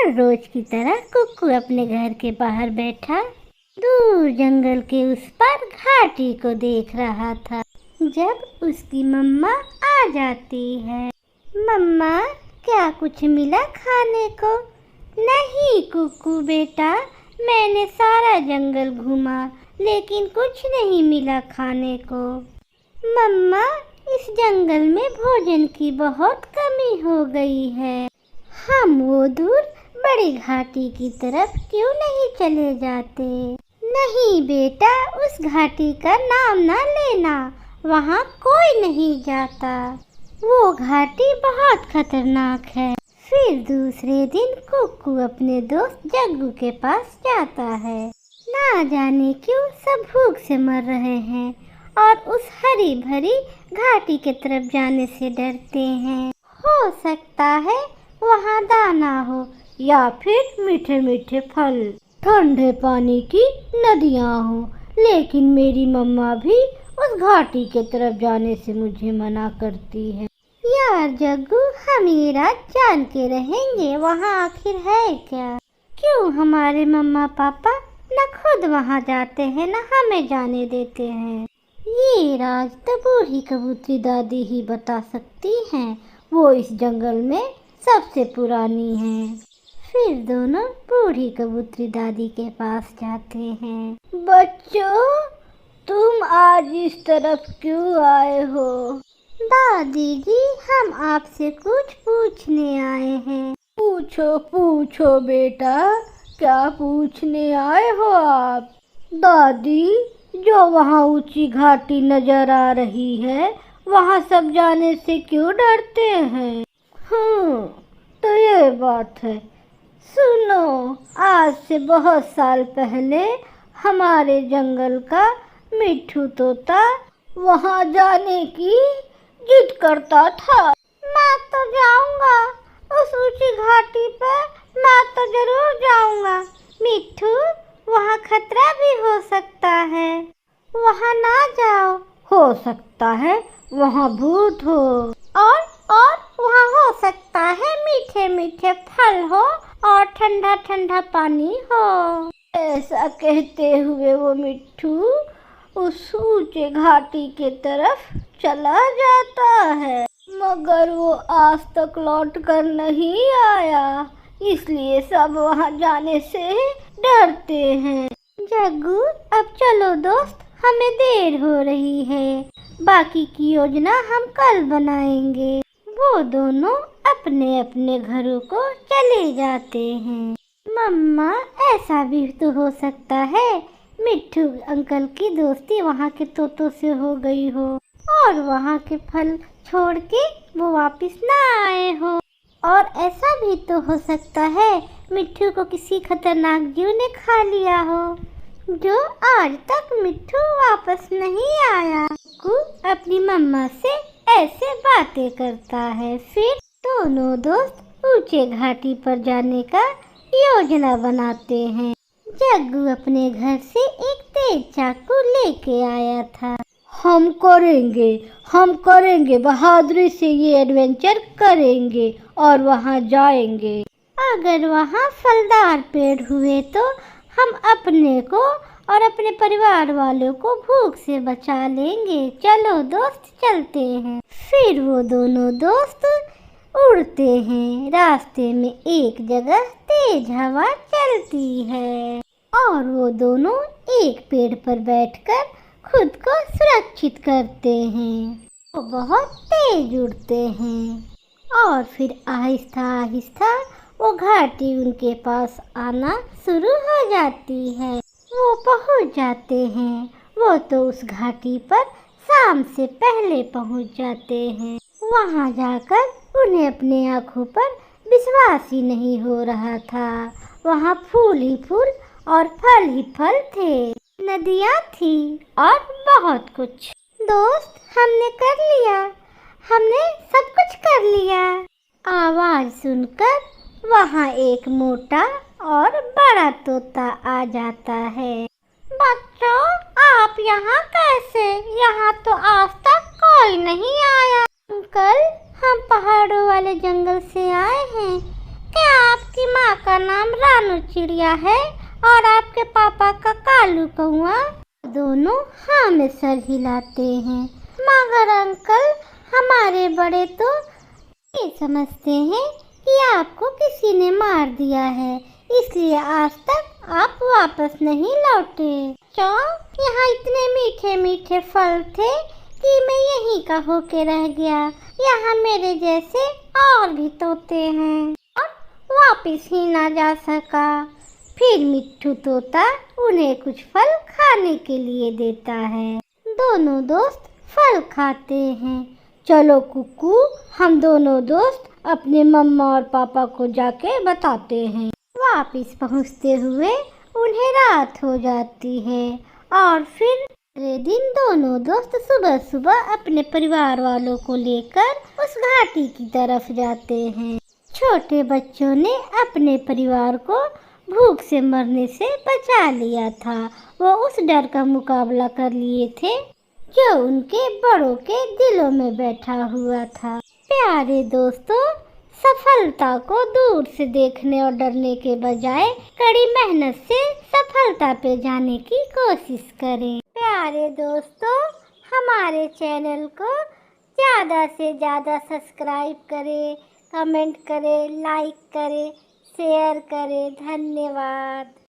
हर रोज की तरह कुक्कू अपने घर के बाहर बैठा दूर जंगल के उस पार घाटी को देख रहा था। जब उसकी मम्मा आ जाती है। मम्मा, क्या कुछ मिला खाने को? नहीं कुक्कू बेटा, मैंने सारा जंगल घूमा लेकिन कुछ नहीं मिला खाने को। मम्मा, इस जंगल में भोजन की बहुत कमी हो गई है। हम वो दूर बड़ी घाटी की तरफ क्यों नहीं चले जाते? नहीं बेटा, उस घाटी का नाम ना लेना, वहाँ कोई नहीं जाता। वो घाटी बहुत खतरनाक है। फिर दूसरे दिन कुक्कू अपने दोस्त जग्गू के पास जाता है। ना जाने क्यों सब भूख से मर रहे हैं और उस हरी भरी घाटी की तरफ जाने से डरते हैं। हो सकता है वहाँ दाना हो या फिर मीठे मीठे फल, ठंडे पानी की नदियाँ हो, लेकिन मेरी मम्मा भी उस घाटी की तरफ जाने से मुझे मना करती है। यार जग्गू, हम ये रात जान के रहेंगे वहाँ आखिर है क्या? क्यों हमारे मम्मा पापा न खुद वहाँ जाते हैं न हमें जाने देते हैं? ये राज तो बूढ़ी कबूतरी दादी ही बता सकती हैं, वो इस जंगल में सबसे पुरानी हैं। फिर दोनों बूढ़ी कबूतरी दादी के पास जाते हैं। बच्चों, तुम आज इस तरफ क्यों आए हो? दादी जी, हम आपसे कुछ पूछने आए हैं। पूछो पूछो बेटा, क्या पूछने आए हो आप? दादी, जो वहाँ ऊंची घाटी नजर आ रही है, वहाँ सब जाने से क्यों डरते हैं? तो ये बात है। सुनो, आज से बहुत साल पहले हमारे जंगल का मिट्ठू तोता वहाँ जाने की जिद करता था। मैं तो जाऊंगा उस ऊंची घाटी पे, मैं तो जरूर जाऊंगा। मिट्ठू, वहाँ खतरा भी हो सकता है, वहाँ ना जाओ। हो सकता है वहाँ भूत हो और वहाँ हो सकता है मीठे मीठे फल हो और ठंडा ठंडा पानी हो। ऐसा कहते हुए वो मिट्ठू उस ऊंचे घाटी के तरफ चला जाता है, मगर वो आज तक लौट कर नहीं आया, इसलिए सब वहाँ जाने से डरते हैं। जग्गू, अब चलो दोस्त, हमें देर हो रही है, बाकी की योजना हम कल बनाएंगे। वो दोनों अपने अपने घरों को चले जाते हैं। मम्मा, ऐसा भी तो हो सकता है मिट्ठू अंकल की दोस्ती वहाँ के तोतों से हो गई हो और वहाँ के फल छोड़ के वो वापस ना आए हो। और ऐसा भी तो हो सकता है मिट्ठू को किसी खतरनाक जीव ने खा लिया हो, जो आज तक मिट्ठू वापस नहीं आया। कुक्कू अपनी मम्मा से ऐसे बातें करता है। फिर दोनों दोस्त ऊंचे घाटी पर जाने का योजना बनाते हैं। जग्गू अपने घर से एक तेज चाकू लेके आया था। हम करेंगे बहादुरी से ये एडवेंचर करेंगे और वहाँ जाएंगे। अगर वहाँ फलदार पेड़ हुए तो हम अपने को और अपने परिवार वालों को भूख से बचा लेंगे। चलो दोस्त, चलते हैं। फिर वो दोनों दोस्त उड़ते हैं। रास्ते में एक जगह तेज हवा चलती है और वो दोनों एक पेड़ पर बैठकर खुद को सुरक्षित करते हैं। वो बहुत तेज उड़ते हैं और फिर आहिस्ता आहिस्ता वो घाटी उनके पास आना शुरू हो जाती है। वो पहुंच जाते हैं। वो तो उस घाटी पर शाम से पहले पहुंच जाते हैं। वहां जाकर उन्हें अपने आँखों पर विश्वास ही नहीं हो रहा था। वहाँ फूल ही फूल और फल ही फल थे, नदियाँ थी और बहुत कुछ। दोस्त, हमने कर लिया, हमने सब कुछ कर लिया। आवाज सुनकर वहाँ एक मोटा और बड़ा तोता आ जाता है। बच्चों, आप यहाँ कैसे? यहाँ तो आज तक कोई नहीं आया। अंकल, हम पहाड़ों वाले जंगल से आए हैं, क्या आपकी माँ का नाम रानू चिड़िया है और आपके पापा का कालू कौआ? दोनों हाँ में सर हिलाते हैं। मगर अंकल, हमारे बड़े तो ये समझते हैं कि आपको किसी ने मार दिया है, इसलिए आज तक आप वापस नहीं लौटे। क्यों? यहाँ इतने मीठे मीठे फल थे कि मैं यहीं का होके रह गया। यहाँ मेरे जैसे और भी तोते हैं और वापस ही ना जा सका। फिर मिट्ठू तोता उन्हें कुछ फल खाने के लिए देता है। दोनों दोस्त फल खाते हैं। चलो कुक्कू, हम दोनों दोस्त अपने मम्मा और पापा को जाके बताते हैं। वापस पहुंचते हुए उन्हें रात हो जाती है और फिर अगले दिन दोनों दोस्त सुबह सुबह अपने परिवार वालों को लेकर उस घाटी की तरफ जाते हैं। छोटे बच्चों ने अपने परिवार को भूख से मरने से बचा लिया था। वो उस डर का मुकाबला कर लिए थे जो उनके बड़ों के दिलों में बैठा हुआ था। प्यारे दोस्तों, सफलता को दूर से देखने और डरने के बजाय कड़ी मेहनत से सफलता पे जाने की कोशिश करें। प्यारे दोस्तों, हमारे चैनल को ज़्यादा से ज़्यादा सब्सक्राइब करें, कमेंट करें, लाइक करें, शेयर करें। धन्यवाद।